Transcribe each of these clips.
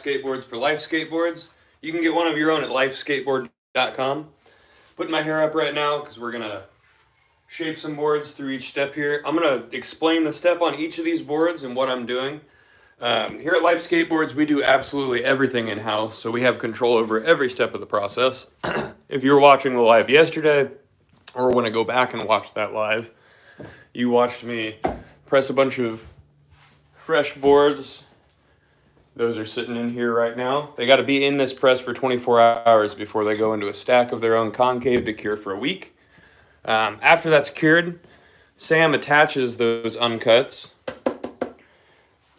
skateboards for life skateboards. You can get one of your own at lifeskateboard.com. Putting my hair up right now because we're gonna shape some boards through each step here. I'm gonna explain the step on each of these boards and what I'm doing. Here at Life Skateboards, we do absolutely everything in-house, so we have control over every step of the process. If you were watching the live yesterday, or want to go back and watch that live, you watched me press a bunch of fresh boards. Those are sitting in here right now. They got to be in this press for 24 hours before they go into a stack of their own concave to cure for a week. After that's cured, Sam attaches those uncuts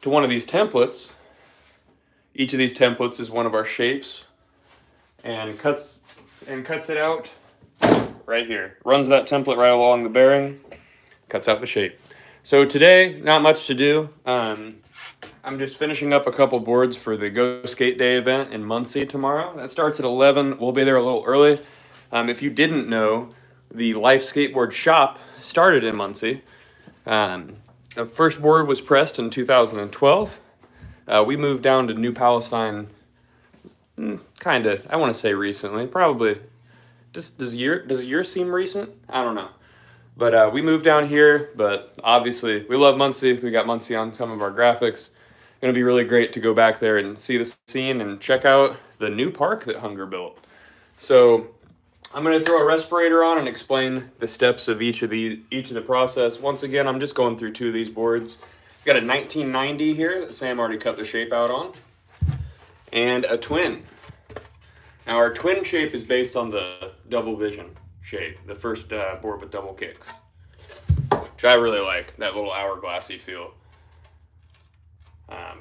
to one of these templates. Each of these templates is one of our shapes, and cuts it out right here. Runs that template right along the bearing, cuts out the shape. So today, not much to do. I'm just finishing up a couple boards for the Go Skate Day event in Muncie tomorrow. That starts at 11. We'll be there a little early. If you didn't know, the Life Skateboard shop started in Muncie. The first board was pressed in 2012. We moved down to New Palestine, kind of, I want to say recently, probably. Does a year seem recent? I don't know. But we moved down here, but obviously we love Muncie. We got Muncie on some of our graphics. Going to be really great to go back there and see the scene and check out the new park that Hunger built. So I'm going to throw a respirator on and explain the steps of each of the process. Once again, I'm just going through two of these boards. Got a 1990 here that Sam already cut the shape out on, and a twin. Now our twin shape is based on the double vision shape, the first board with double kicks, which I really like, that little hourglassy feel.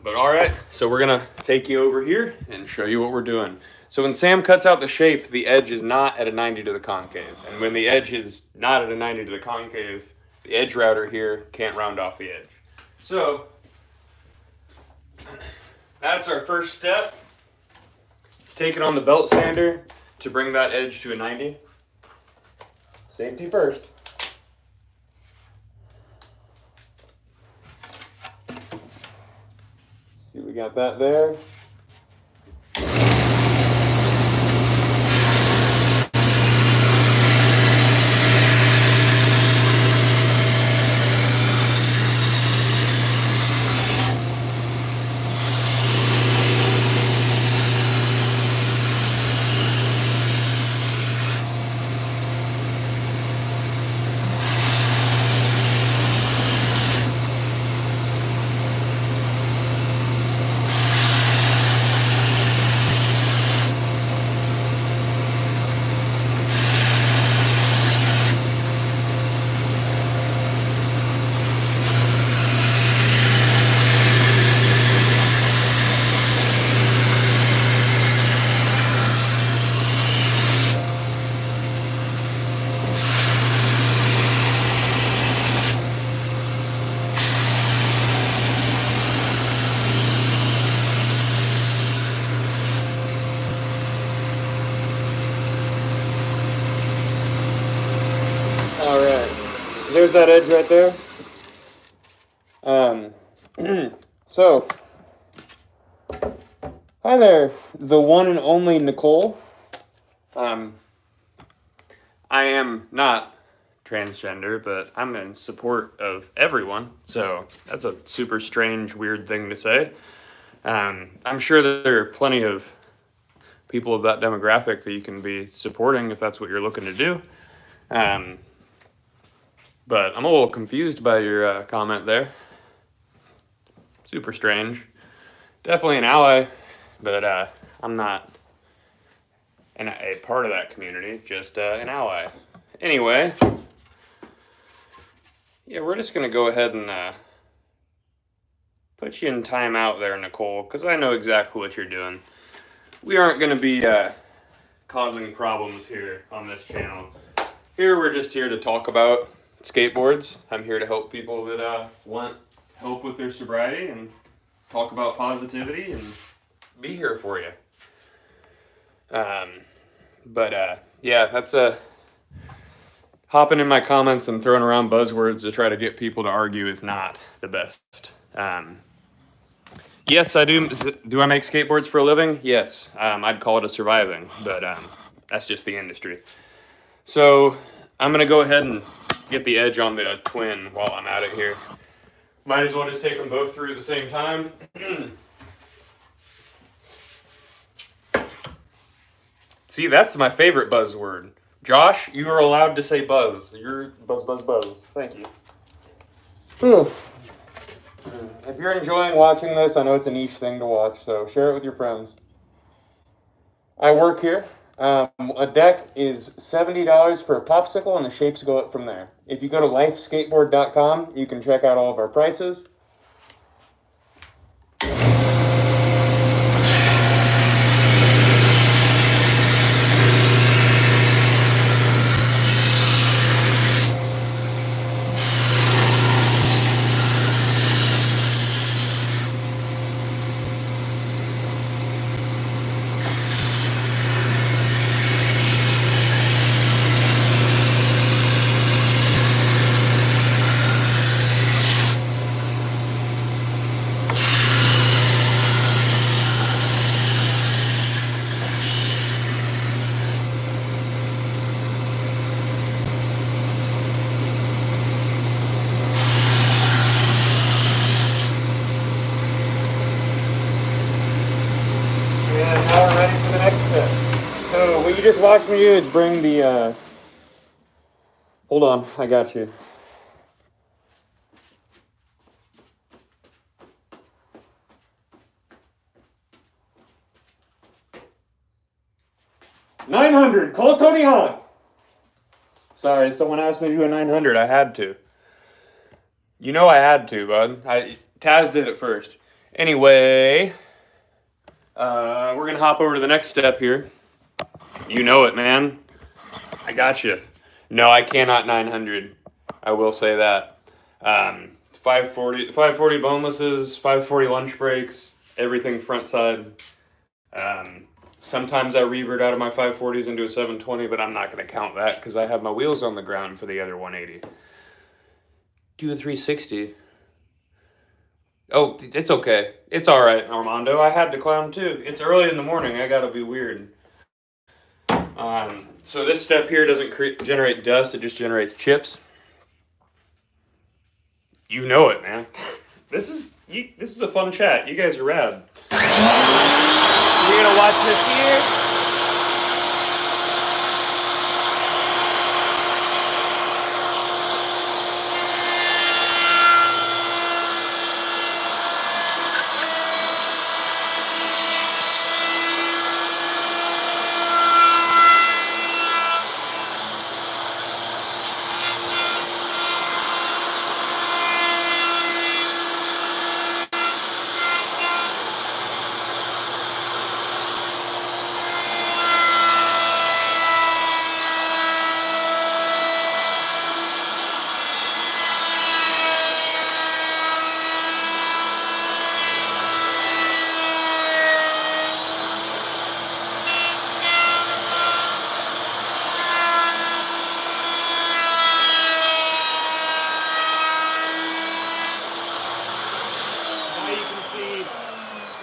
But all right, so we're gonna take you over here and show you what we're doing. So when Sam cuts out the shape, the edge is not at a 90 to the concave. And when the edge is not at a 90 to the concave, the edge router here can't round off the edge. So that's our first step. Let's take it on the belt sander to bring that edge to a 90. Safety first. See, we got that there. There's that edge right there. So, hi there, the one and only Nicole. I am not transgender, but I'm in support of everyone, so that's a super strange, weird thing to say. I'm sure that there are plenty of people of that demographic that you can be supporting if that's what you're looking to do. But I'm a little confused by your comment there. Super strange. Definitely an ally, but I'm not a part of that community, just an ally. Anyway, yeah, we're just going to go ahead and put you in timeout there, Nicole, because I know exactly what you're doing. We aren't going to be causing problems here on this channel. Here, we're just here to talk about skateboards. I'm here to help people that want help with their sobriety and talk about positivity and be here for you. Yeah, that's hopping in my comments and throwing around buzzwords to try to get people to argue is not the best. Yes, I do. Do I make skateboards for a living? Yes. I'd call it a surviving, but that's just the industry. So I'm gonna go ahead and get the edge on the twin while I'm at it here. Might as well just take them both through at the same time. See, that's my favorite buzzword. Josh, you are allowed to say buzz. You're buzz, buzz, buzz. Thank you. Whew. If you're enjoying watching this, I know it's a niche thing to watch, so share it with your friends. I work here. A deck is $70 for a popsicle, and the shapes go up from there. If you go to lifeskateboard.com, you can check out all of our prices. And now we're ready for the next step. So what you just watched me do is bring the, hold on, I got you. $900, call Tony Hawk. Sorry, someone asked me to do a 900, I had to. You know I had to, bud. Taz did it first. Anyway, we're gonna hop over to the next step here. You know it, man. I got you. No, I cannot 900. I will say that. 540 bonelesses, 540 lunch breaks, everything front side. Sometimes I revert out of my 540s into a 720, but I'm not going to count that because I have my wheels on the ground for the other 180. Do a 360. Oh, it's okay. It's all right, Armando. I had to clown too. It's early in the morning. I got to be weird. So this step here doesn't generate dust. It just generates chips. You know it, man. This is a fun chat. You guys are rad. We're gonna watch this here.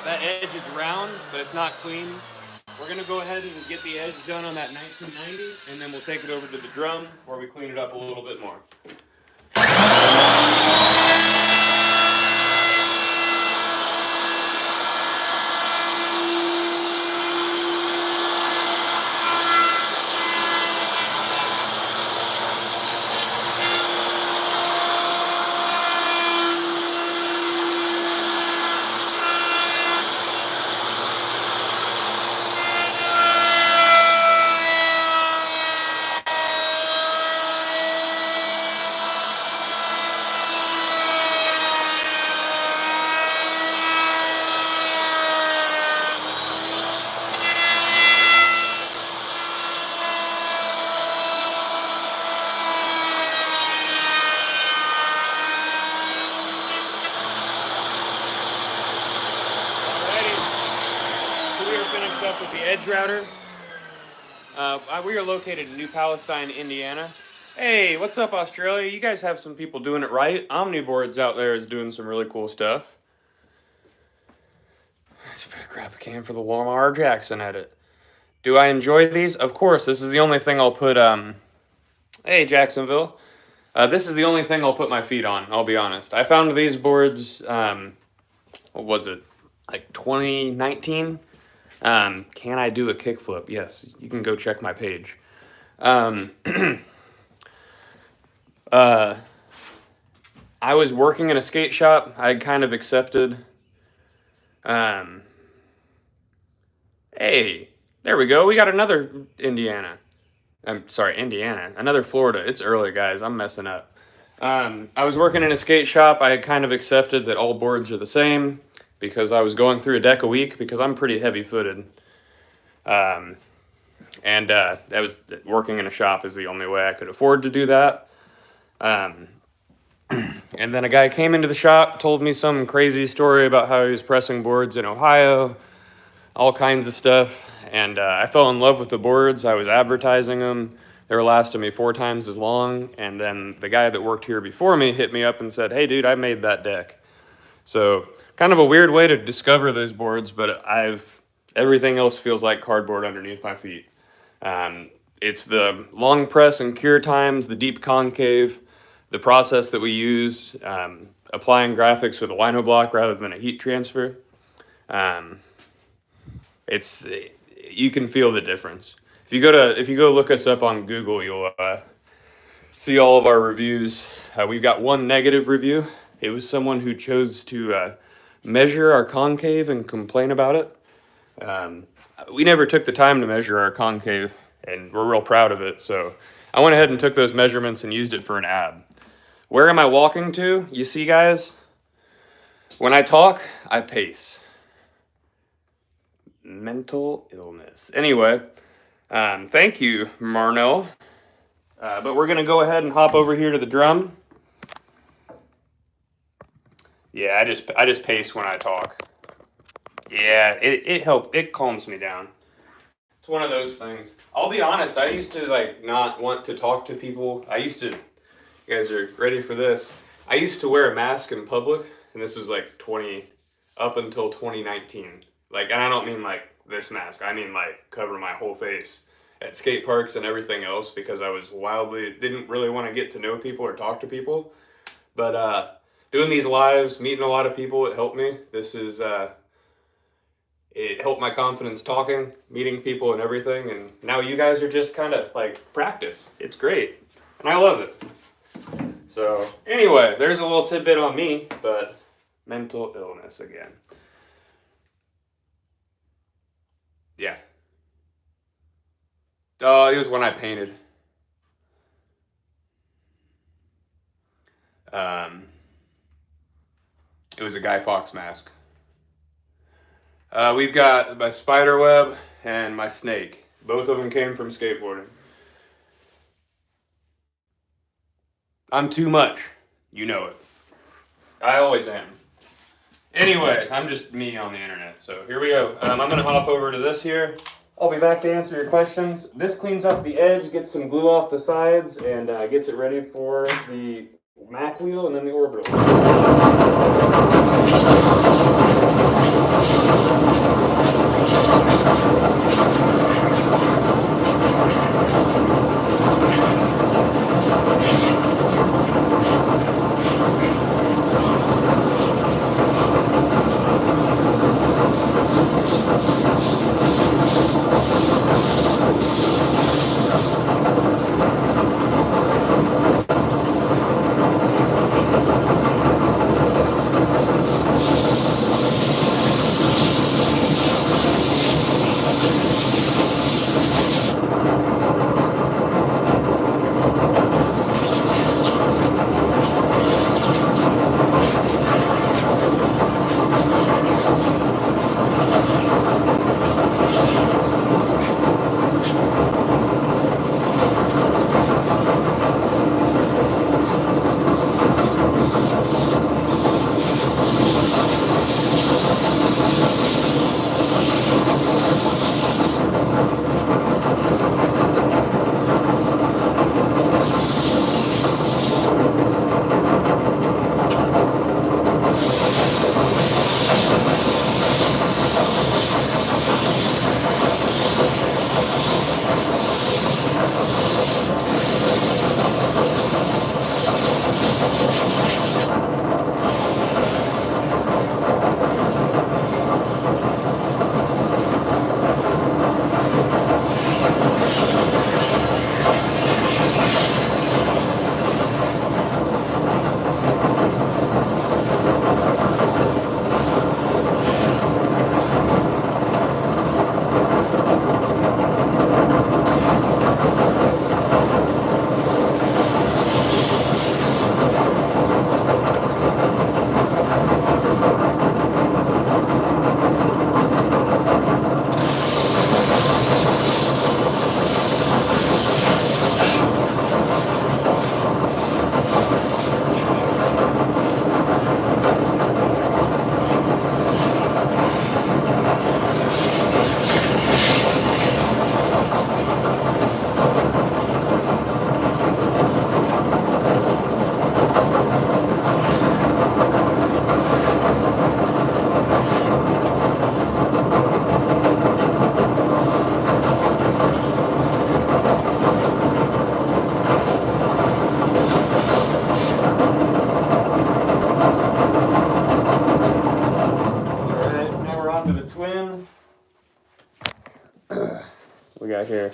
That edge is round, but it's not clean. We're gonna go ahead and get the edge done on that 1990, and then we'll take it over to the drum where we clean it up a little bit more. Up with the edge router. We are located in New Palestine, Indiana. Hey, what's up, Australia? You guys have some people doing it right. Omniboards out there is doing some really cool stuff. grab the cam for the Lamar Jackson edit. Do I enjoy these? Of course. This is the only thing I'll put, hey, Jacksonville. This is the only thing I'll put my feet on, I'll be honest. I found these boards, what was it, like 2019? Can I do a kickflip? Yes, you can go check my page. I was working in a skate shop. I kind of accepted. Hey, there we go. We got another Indiana. I'm sorry, Indiana. Another Florida. It's early, guys. I'm messing up. I was working in a skate shop. I had kind of accepted that all boards are the same because I was going through a deck a week because I'm pretty heavy-footed. That was working in a shop is the only way I could afford to do that. And then a guy came into the shop, told me some crazy story about how he was pressing boards in Ohio, all kinds of stuff. And I fell in love with the boards. I was advertising them. They were lasting me 4 times as long. And then the guy that worked here before me hit me up and said, hey, dude, I made that deck. So kind of a weird way to discover those boards, but everything else feels like cardboard underneath my feet. It's the long press and cure times, the deep concave, the process that we use, applying graphics with a lino block rather than a heat transfer. You can feel the difference. If you go look us up on Google, you'll see all of our reviews. We've got one negative review. It was someone who chose to measure our concave and complain about it. We never took the time to measure our concave, and we're real proud of it. So I went ahead and took those measurements and used it for an ad. Where am I walking to? You see, guys, when I talk, I pace. Mental illness. Anyway, thank you, Marnell. But we're going to go ahead and hop over here to the drum. Yeah, I just pace when I talk. Yeah, it helps. It calms me down. It's one of those things. I'll be honest, I used to not want to talk to people. You guys are ready for this. I used to wear a mask in public, and this is up until 2019. And I don't mean this mask. I mean cover my whole face at skate parks and everything else because I was didn't really want to get to know people or talk to people. But doing these lives, meeting a lot of people, it helped me. It helped my confidence talking, meeting people and everything. And now you guys are just kind of practice. It's great. And I love it. So anyway, there's a little tidbit on me, but mental illness again. Yeah. Oh, it was when I painted. It was a Guy Fawkes mask. We've got my spider web and my snake. Both of them came from skateboarding. I'm too much. You know it. I always am. Anyway, I'm just me on the internet. So here we go. I'm going to hop over to this here. I'll be back to answer your questions. This cleans up the edge, gets some glue off the sides, and gets it ready for the Mac wheel and then the Orbital. we got here?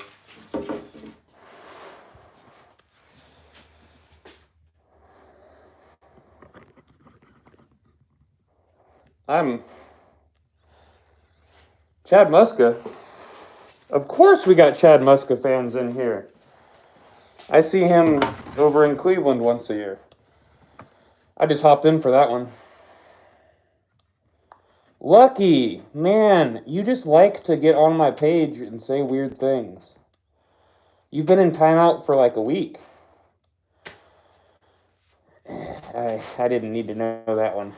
I'm Chad Muska. Of course we got Chad Muska fans in here. I see him over in Cleveland once a year. I just hopped in for that one. Lucky, man, you just like to get on my page and say weird things. You've been in timeout for like a week. I didn't need to know that one.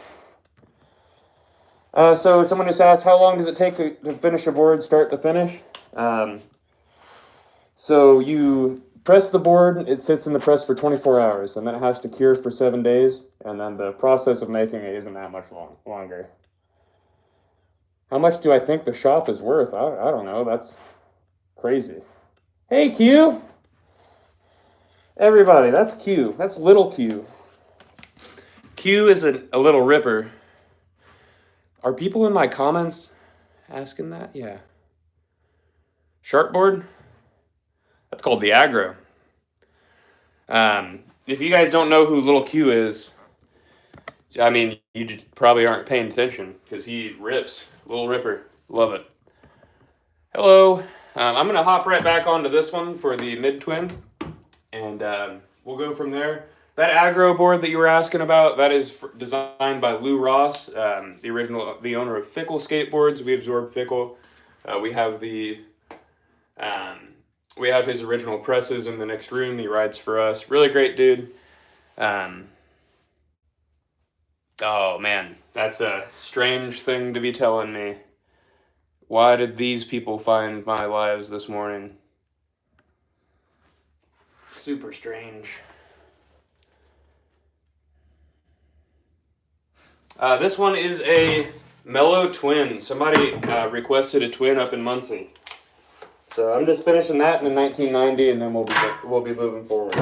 So someone just asked, how long does it take to finish a board, start to finish? So you press the board, it sits in the press for 24 hours, and then it has to cure for 7 days, and then the process of making it isn't that much longer. How much do I think the shop is worth? I don't know, that's crazy. Hey, Q! Everybody, that's Q. That's little Q. Q is a little ripper. Are people in my comments asking that? Yeah. Sharpboard? That's called the aggro. If you guys don't know who Little Q is, I mean, you just probably aren't paying attention because he rips. Little ripper. Love it. Hello. I'm going to hop right back onto this one for the mid-twin, and we'll go from there. That aggro board that you were asking about, that is designed by Lou Ross, the owner of Fickle Skateboards. We absorbed Fickle. We have his original presses in the next room. He rides for us. Really great dude. Oh man, that's a strange thing to be telling me. Why did these people find my lives this morning? Super strange. This one is a mellow twin. Somebody requested a twin up in Muncie. So I'm just finishing that in the 1990, and then we'll be moving forward.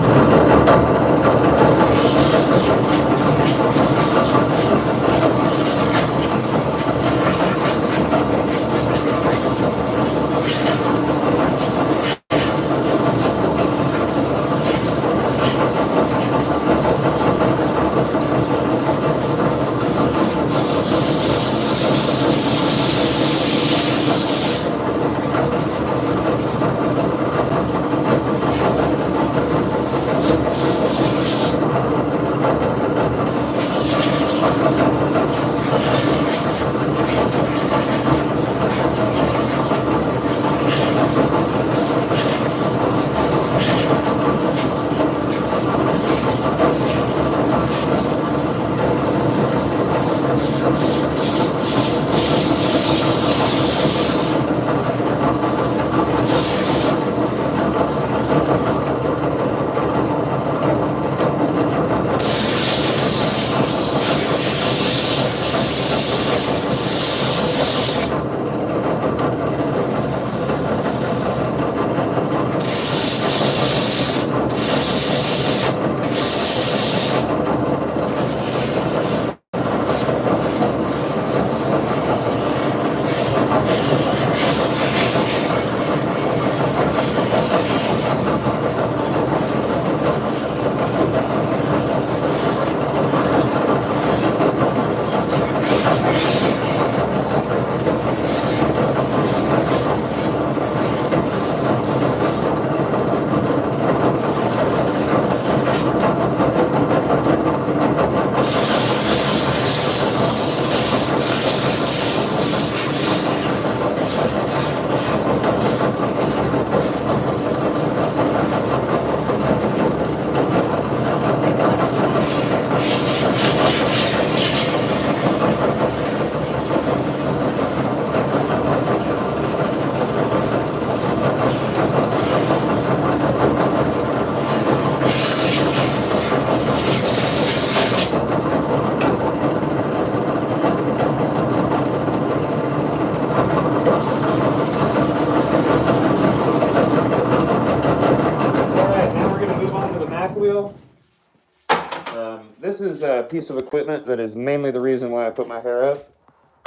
This is a piece of equipment that is mainly the reason why I put my hair up.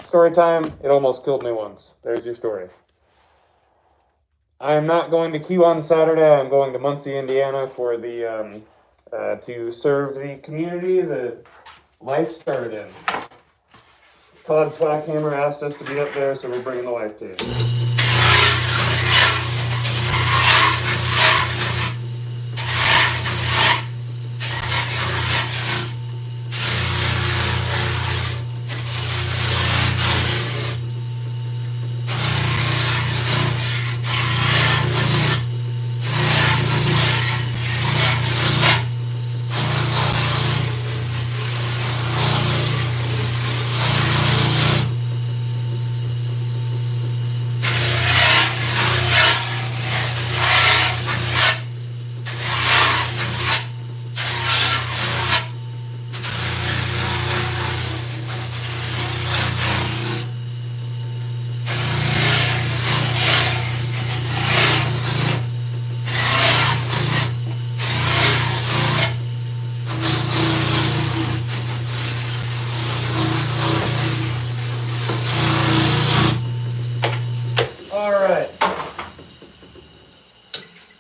Story time, it almost killed me once. There's your story. I am not going to Q on Saturday. I'm going to Muncie, Indiana for the to serve the community that life started in. Todd Swackhammer asked us to be up there, so we're bringing the life team.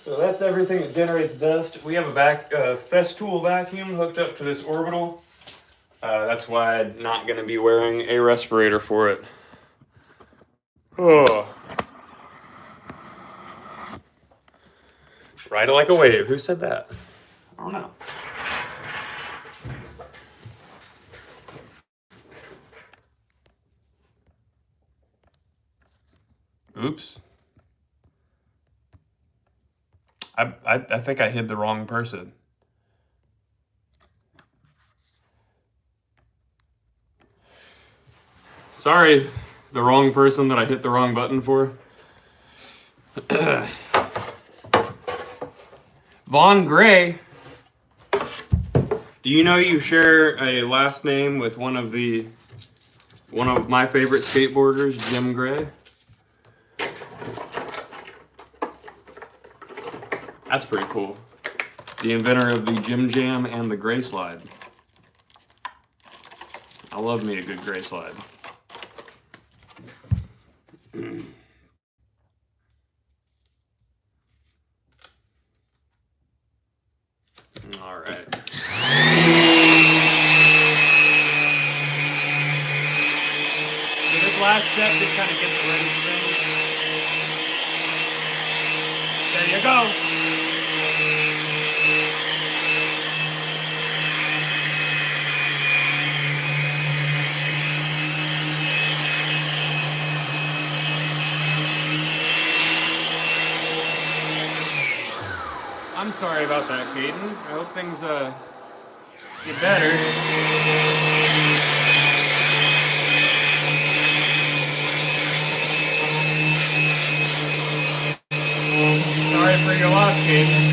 So that's everything that generates dust. We have a Festool vacuum hooked up to this Orbital. That's why I'm not going to be wearing a respirator for it. Oh. Ride it like a wave. Who said that? I don't know. Oops. I think I hit the wrong person. Sorry, the wrong person that I hit the wrong button for. Vaughn Gray. Do you know you share a last name with one of my favorite skateboarders, Jim Gray? That's pretty cool. The inventor of the Jim Jam and the Gray Slide. I love me a good Gray Slide. All right. So this last step just kind of gets ready for things. There you go. I'm sorry about that, Caden. I hope things get better. Sorry for your loss, Caden.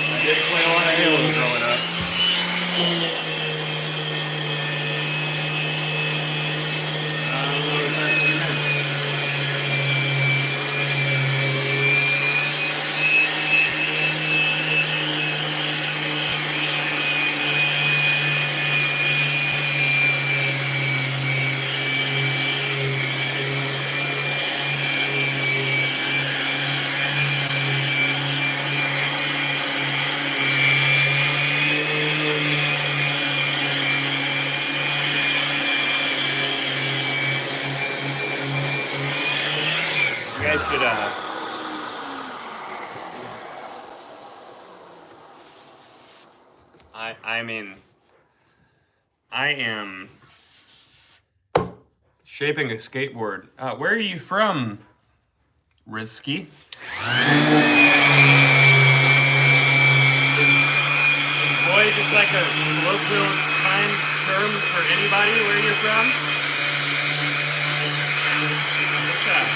I did play a lot of Halo growing up. You guys should I mean, I am shaping a skateboard. Where are you from, Risky? Is boy just like a colloquial time term for anybody where you're from? What's that?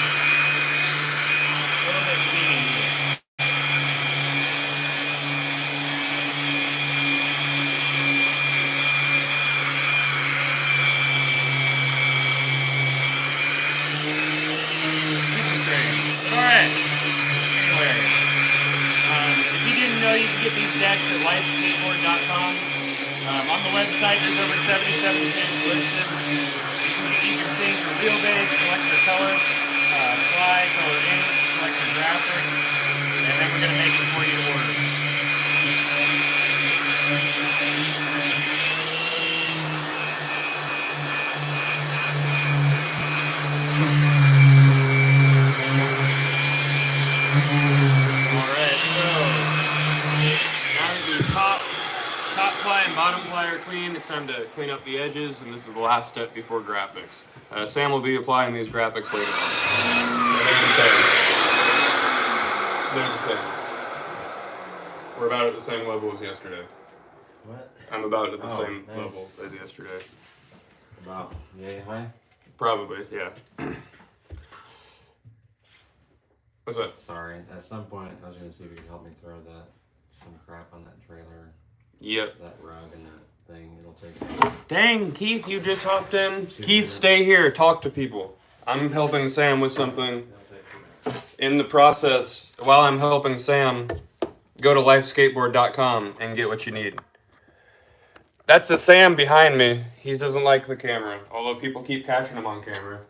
A little bit meaning here. Alright. If you didn't know you could get these stacks graphics at lifeskateboard.com. On the website, there's over 77 things listed. You can change your wheelbase, select your color, fly, color ink, select your graphics, and then we're going to make it for you to order. Alright, so now that the top ply and bottom ply are clean, it's time to clean up the edges, and this is the last step before graphics. Sam will be applying these graphics later on. They're the same. We're about at the same level as yesterday. What? I'm about at the same level as yesterday. About yay high? Probably, yeah. What's that? Sorry, at some point I was going to see if you could help me throw some crap on that trailer. Yep. That rug and that thing, it'll take... Dang, Keith, you just hopped in. Keith, stay here, talk to people. I'm helping Sam with something. In the process, while I'm helping Sam, go to lifeskateboard.com and get what you need. That's a Sam behind me. He doesn't like the camera, although people keep catching him on camera.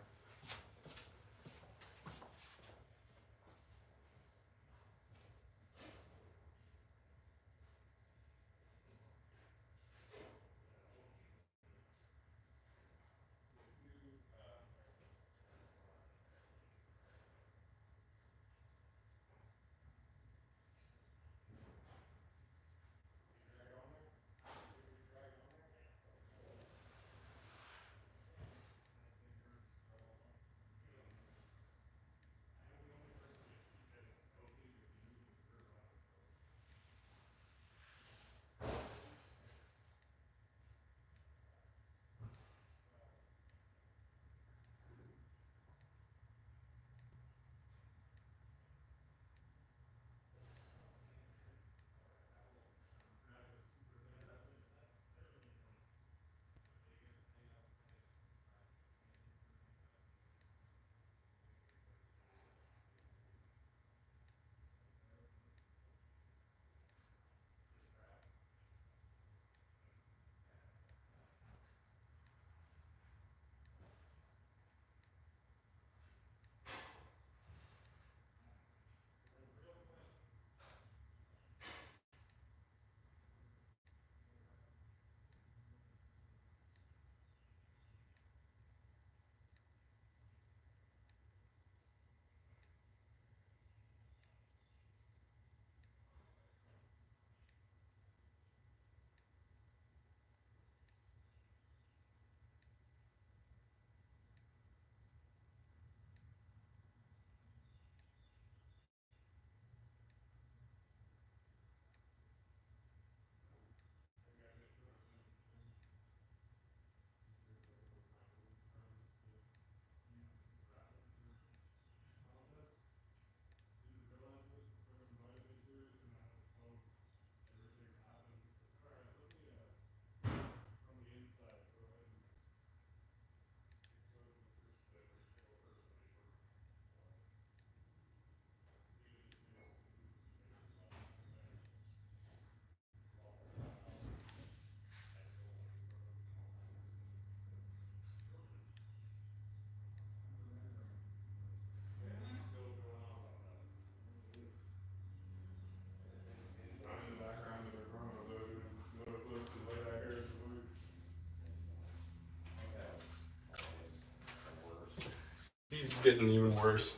He's getting even worse.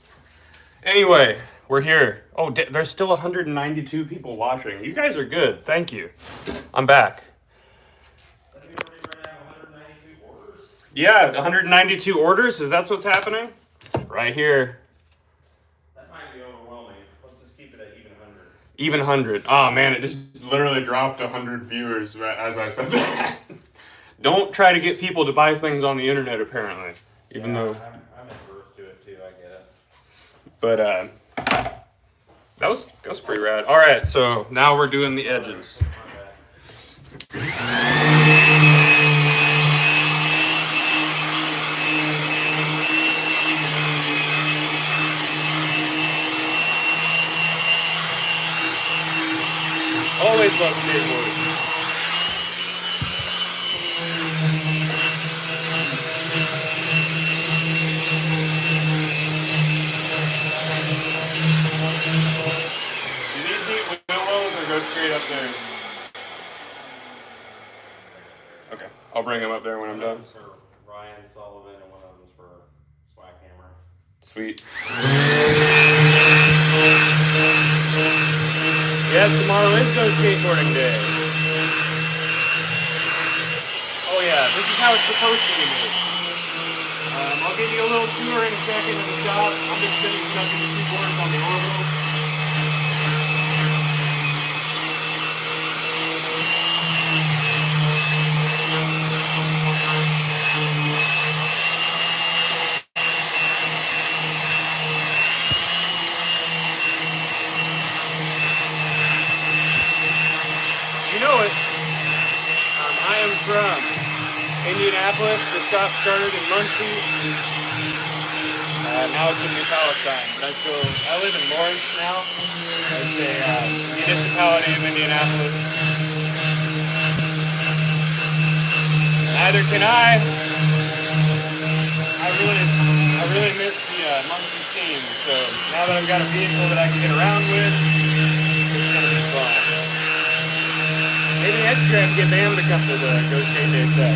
Anyway, we're here. Oh, there's still 192 people watching. You guys are good. Thank you. I'm back. Yeah, 192 orders? Is that what's happening? Right here. That might be overwhelming. Let's just keep it at even 100. Even 100. Oh, man, it just literally dropped 100 viewers as I said that. Don't try to get people to buy things on the internet, apparently. Even though... I'm adverse to it, too. I get it. But, that was pretty rad. All right, so now we're doing the edges. Always just love skateboarding. Do these need wheel wells or go straight up there? Okay, I'll bring them up there when I'm done. One's for Ryan Sullivan and one of them's for Swack Hammer. Sweet. Yeah, tomorrow is Go Skateboarding Day. Oh yeah, this is how it's supposed to be made. I'll give you a little tour in a second of the shop. I'm just sitting stuck in the two boards on the Orbital. You know it. I am from Indianapolis. The shop started in Muncie. Now it's in New Palestine, but I live in Lawrence now. It's a municipality of Indianapolis. Neither can I. I really miss the Muncie scene. So now that I've got a vehicle that I can get around with, it's gonna be fun. Maybe next year I can get Bam to come to the Go Skate Day set.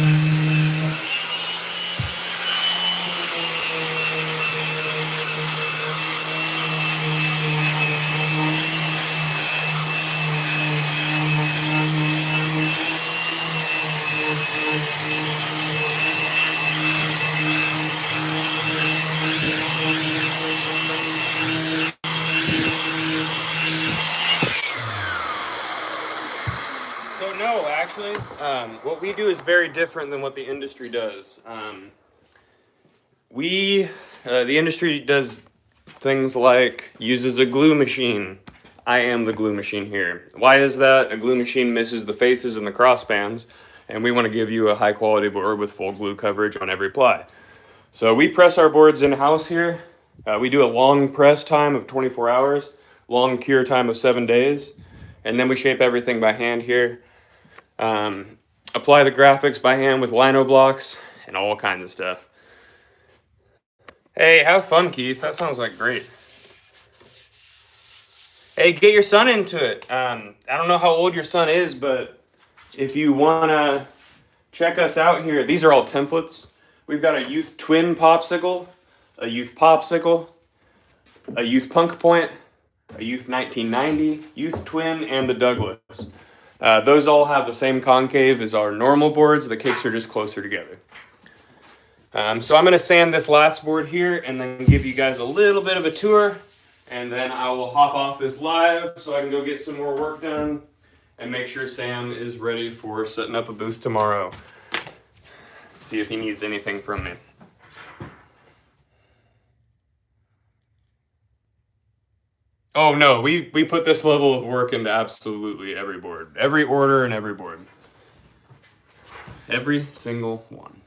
So no, actually, what we do is very different than what the industry does. The industry does things like uses a glue machine. I am the glue machine here. Why is that? A glue machine misses the faces and the crossbands, and we want to give you a high quality board with full glue coverage on every ply. So we press our boards in-house here. We do a long press time of 24 hours, long cure time of 7 days, and then we shape everything by hand here. Apply the graphics by hand with lino blocks and all kinds of stuff. Hey, have fun, Keith. That sounds like great. Hey, get your son into it. I don't know how old your son is, but if you want to check us out here, these are all templates. We've got a youth twin popsicle, a youth popsicle, a youth punk point, a youth 1990, youth twin, and the Douglas. Those all have the same concave as our normal boards. The kicks are just closer together. So I'm going to sand this last board here and then give you guys a little bit of a tour. And then I will hop off this live so I can go get some more work done and make sure Sam is ready for setting up a booth tomorrow. See if he needs anything from me. Oh no, we put this level of work into absolutely every board. Every order and every board. Every single one.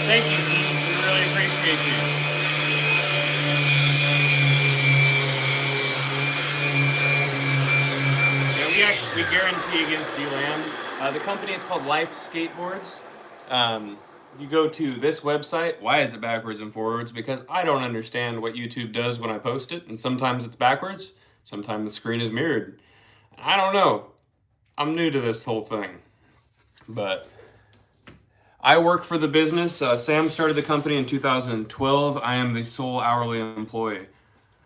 Thank you, Keith. We really appreciate you. And we guarantee against DLAM. The company is called Life Skateboards. If you go to this website, why is it backwards and forwards? Because I don't understand what YouTube does when I post it, and sometimes it's backwards, sometimes the screen is mirrored. I don't know. I'm new to this whole thing, but I work for the business. Sam started the company in 2012. I am the sole hourly employee.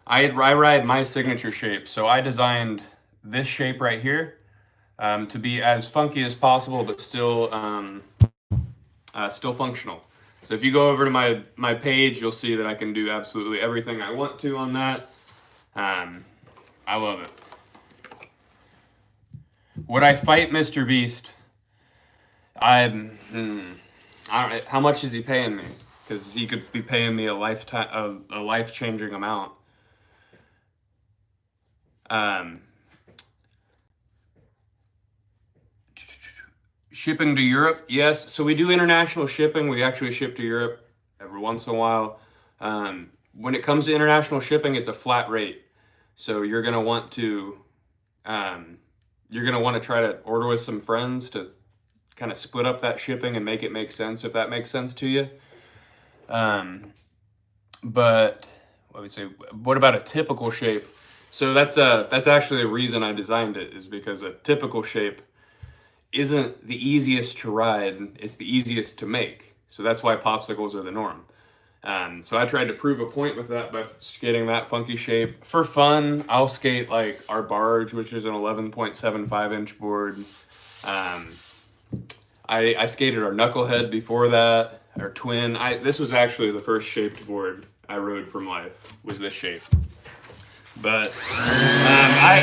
I ride my signature shape, so I designed this shape right here to be as funky as possible, but still functional. So if you go over to my page, you'll see that I can do absolutely everything I want to on that. I love it. Would I fight Mr. Beast? I don't know. How much is he paying me? Because he could be paying me a life-changing amount. Shipping to Europe, yes. So we do international shipping. We actually ship to Europe every once in a while. When it comes to international shipping, it's a flat rate. So you're gonna want to try to order with some friends to kind of split up that shipping and make it make sense, if that makes sense to you. But let me say, what about a typical shape? So that's actually the reason I designed it, is because a typical shape isn't the easiest to ride, it's the easiest to make. So that's why popsicles are the norm. So I tried to prove a point with that by skating that funky shape. For fun, I'll skate like our barge, which is an 11.75 inch board. I skated our knucklehead before that, our twin. This was actually the first shaped board I rode from life, was this shape. But I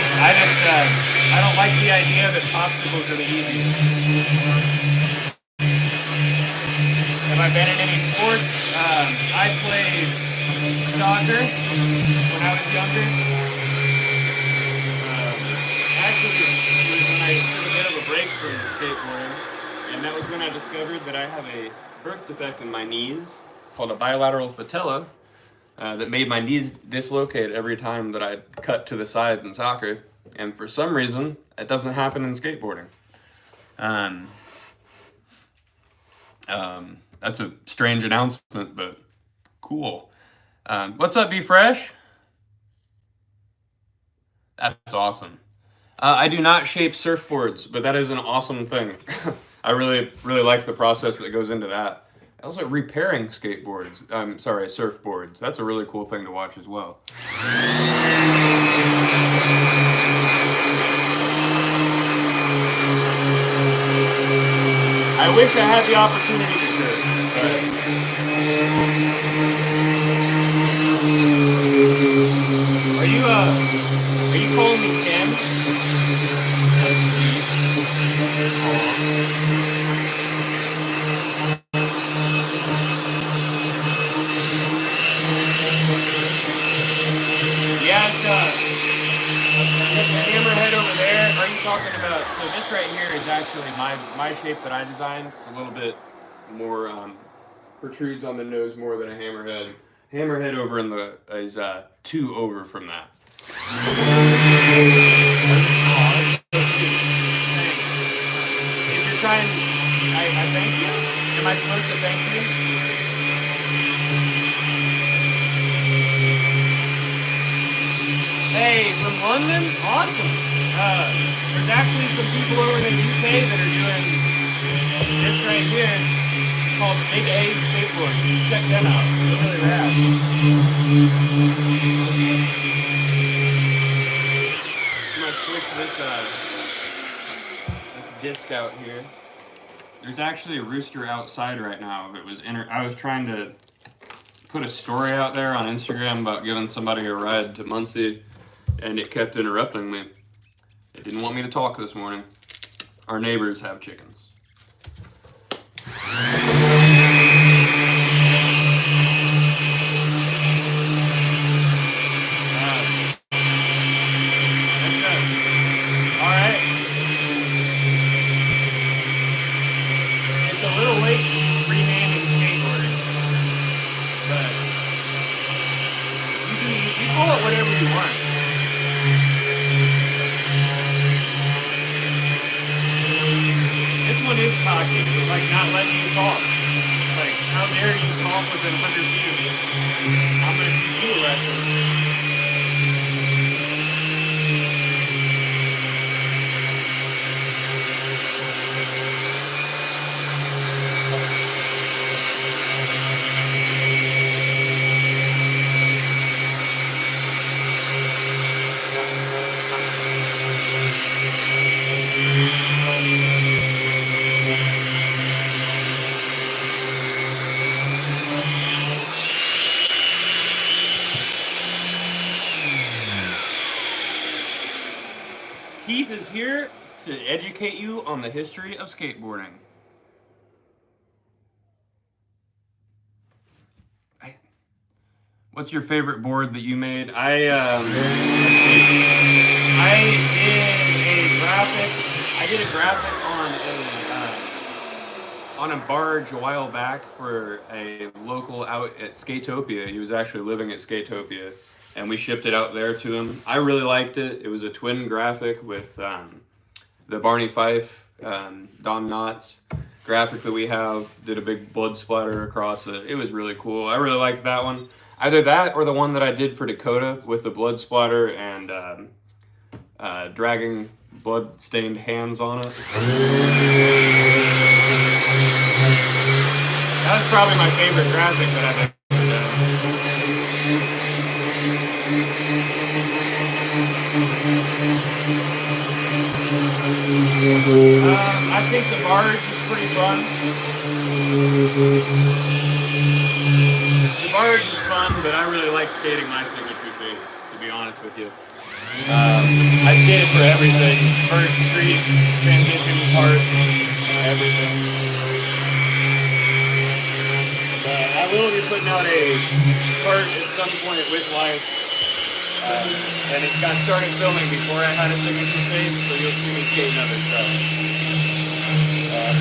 don't like the idea that popsicles are the easiest. Have I been in any sports? I played soccer when I was younger. Actually, it was when I took a bit of a break from skateboarding, and that was when I discovered that I have a birth defect in my knees called a bilateral patella. That made my knees dislocate every time that I cut to the sides in soccer. And for some reason, it doesn't happen in skateboarding. That's a strange announcement, but cool. What's up, Be Fresh? That's awesome. I do not shape surfboards, but that is an awesome thing. I really, really like the process that goes into that. Also, repairing skateboards, surfboards. That's a really cool thing to watch as well. I wish I had the opportunity to surf, but... Are you calling me Kim? Yeah, it's the hammerhead over there. Are you talking about? So this right here is actually my shape that I designed. It's a little bit more protrudes on the nose more than a hammerhead. Hammerhead over in the is 2 over from that. If you're trying, I thank you. Am I supposed to thank you? Hey, from London? Awesome. There's actually some people over in the UK that are doing this right here called Big A Skateboards. Check them out. They're really rad. I'm going to switch this disc out here. There's actually a rooster outside right now. I was trying to put a story out there on Instagram about giving somebody a ride to Muncie, and it kept interrupting me. It didn't want me to talk this morning. Our neighbors have chickens. Alright. It's a little late renaming skateboarding, but you call it whatever you want. This one is cocky, like not letting you talk. Like, how dare you talk within 100 feet of me? I'm gonna teach you a lesson. educate you on the history of skateboarding. What's your favorite board that you made? I did a graphic on a barge a while back for a local out at Skatopia. He was actually living at Skatopia, and we shipped it out there to him. I really liked it. It was a twin graphic with the Barney Fife, Don Knotts graphic that we have. Did a big blood splatter across it. It was really cool. I really liked that one. Either that or the one that I did for Dakota with the blood splatter and dragging blood-stained hands on it. That was probably my favorite graphic that I've ever done. I think the barge is pretty fun. The barge is fun, but I really like skating my signature shape, to be honest with you. I skated for everything. First, street, transition, parts, everything. But I will be putting out a part at some point with life. And it got started filming before I had a signature shape, so you'll see me skating other stuff.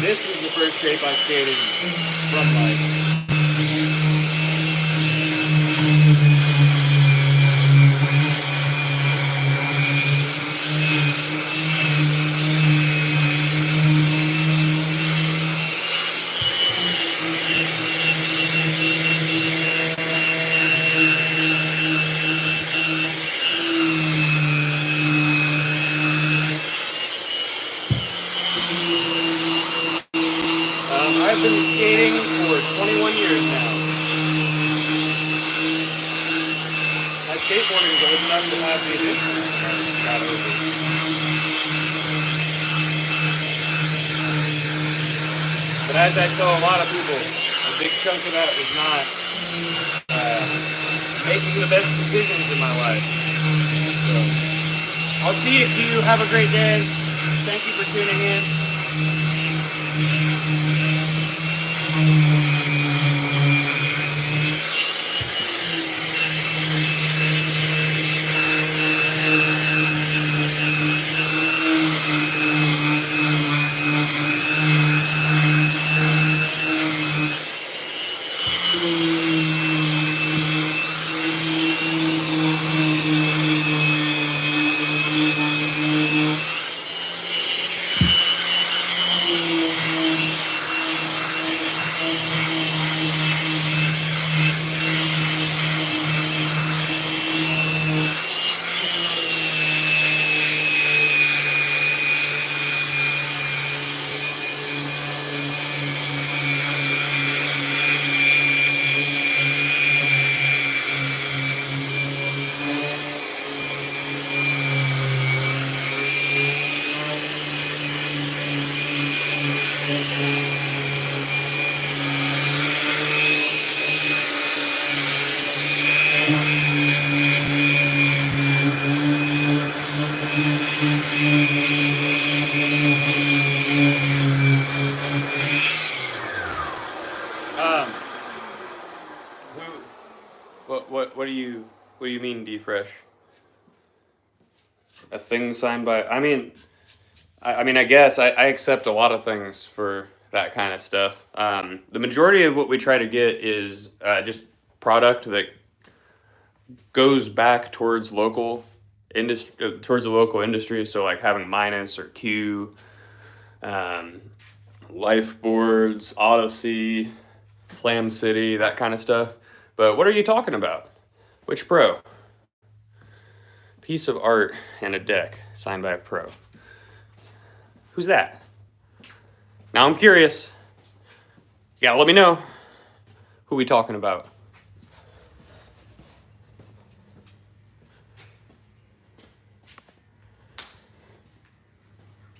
This was the first shape I skated from life. I've been skating for 21 years now. My skateboarding is old enough to have the addiction got over. But as I tell a lot of people, a big chunk of that was not making the best decisions in my life. So, I'll see you. Have a great day. Thank you for tuning in. What do you mean defresh? A thing signed by, I mean, I guess I accept a lot of things for that kind of stuff. The majority of what we try to get is just product that goes back towards local industry, towards the local industry. So like having Minus or Q, Life Boards, Odyssey, Slam City, that kind of stuff. But what are you talking about? Which pro? Piece of art and a deck signed by a pro. Who's that? Now I'm curious. You gotta let me know. Who we talking about?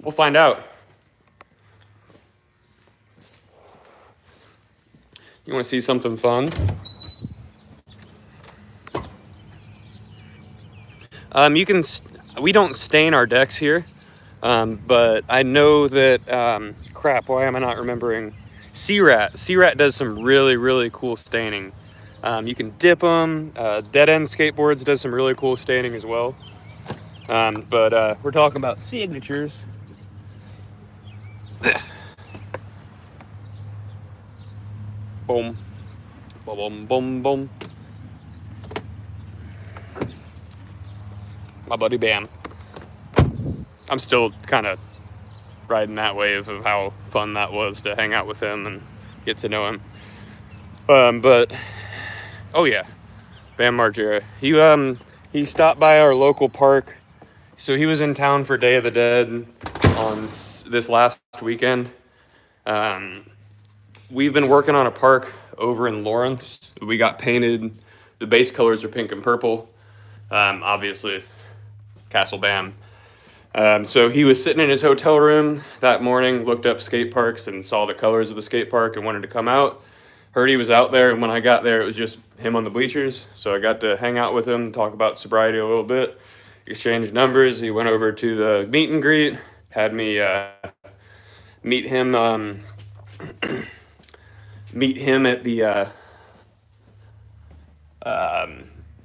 We'll find out. You want to see something fun? We don't stain our decks here. But I know that, crap, why am I not remembering? C-Rat. C-Rat does some really, really cool staining. You can dip them. Dead End Skateboards does some really cool staining as well. But we're talking about signatures. Boom. Boom, boom, boom. My buddy Bam. I'm still kind of riding that wave of how fun that was to hang out with him and get to know him. But oh yeah, Bam Margera. He stopped by our local park. So he was in town for Day of the Dead on this last weekend. We've been working on a park over in Lawrence. We got painted. The base colors are pink and purple. Obviously, Castle Bam. So he was sitting in his hotel room that morning, looked up skate parks and saw the colors of the skate park and wanted to come out. Heard he was out there, and when I got there, it was just him on the bleachers. So I got to hang out with him, talk about sobriety a little bit, exchange numbers. He went over to the meet and greet, had me meet him at the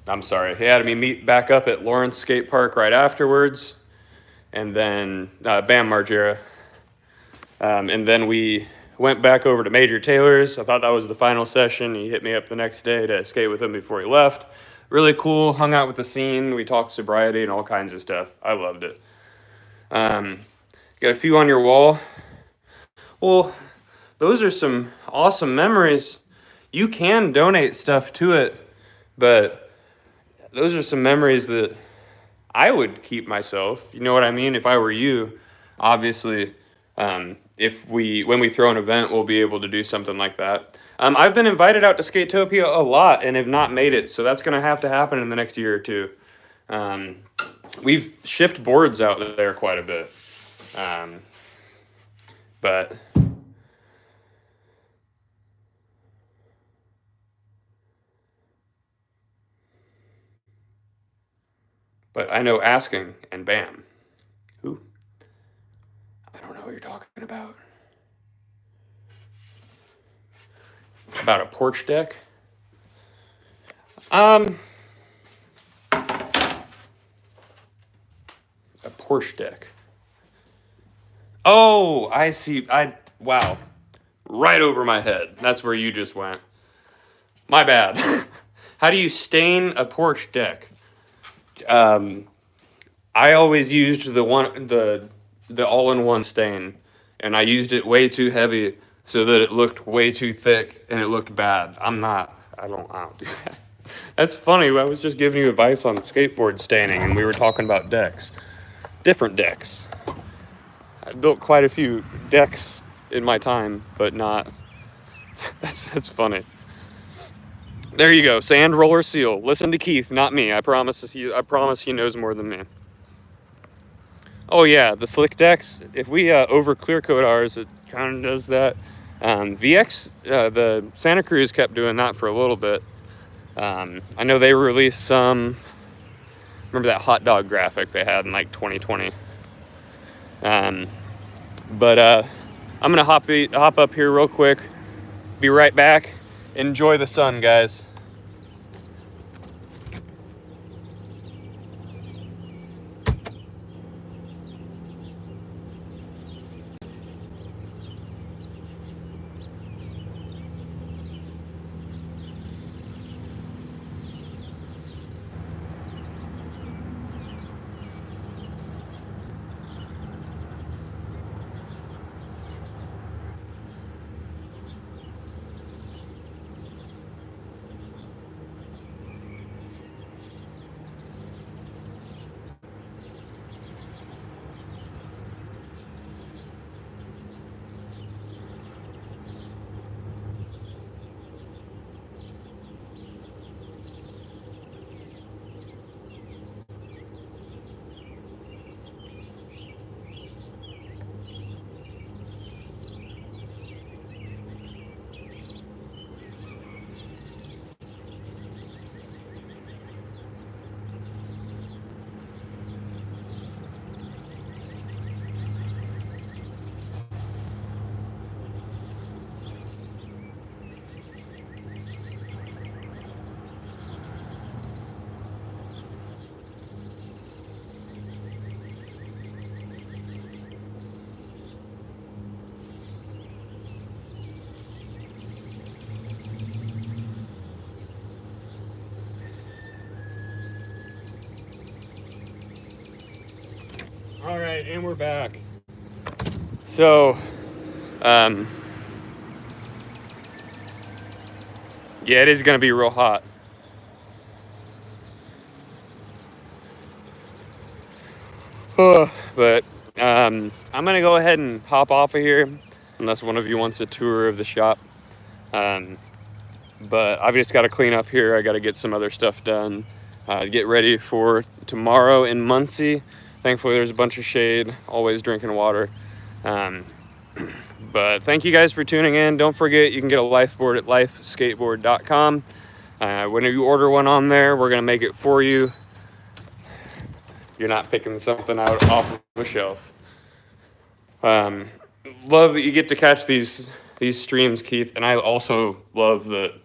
I'm sorry, he had me meet back up at Lawrence Skate Park right afterwards, and then Bam Margera, and then we went back over to Major Taylor's. I thought that was the final session. He hit me up the next day to skate with him before he left. Really cool, hung out with the scene. We talked sobriety and all kinds of stuff. I loved it. Got a few on your wall. Well, those are some awesome memories. You can donate stuff to it, but those are some memories that I would keep myself. You know what I mean? If I were you, obviously, when we throw an event, we'll be able to do something like that. I've been invited out to Skatopia a lot and have not made it, so that's going to have to happen in the next year or two. We've shipped boards out there quite a bit. But I know Asking and Bam. Who? I don't know what you're talking about. About a porch deck? A porch deck. Oh, I see. Wow. Right over my head. That's where you just went. My bad. How do you stain a porch deck? I always used the all-in-one stain, and I used it way too heavy so that it looked way too thick and it looked bad. I don't do that. That's funny. I was just giving you advice on skateboard staining, and we were talking about decks. Different decks. I built quite a few decks in my time, but not. That's funny. There you go. Sand, roller, seal. Listen to Keith, not me. I promise he knows more than me. Oh yeah, the slick decks. If we over clear coat ours, it kind of does that. VX, the Santa Cruz kept doing that for a little bit. I know they released some. Remember that hot dog graphic they had in like 2020. But I'm gonna hop up here real quick. Be right back. Enjoy the sun, guys. All right, and we're back. So, yeah, it is gonna be real hot. But I'm gonna go ahead and hop off of here, unless one of you wants a tour of the shop. But I've just got to clean up here. I got to get some other stuff done. Get ready for tomorrow in Muncie. Thankfully, there's a bunch of shade. Always drinking water. But thank you guys for tuning in. Don't forget, you can get a lifeboard at lifeskateboard.com. When you order one on there, we're gonna make it for you. You're not picking something out off of a shelf. Love that you get to catch these streams, Keith, and I also love that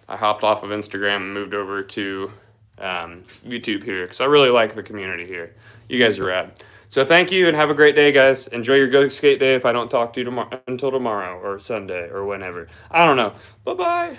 I hopped off of Instagram and moved over to YouTube here because I really like the community here. You guys are rad. So thank you and have a great day, guys. Enjoy your Go Skate Day if I don't talk to you until tomorrow or Sunday or whenever. I don't know. Bye-bye.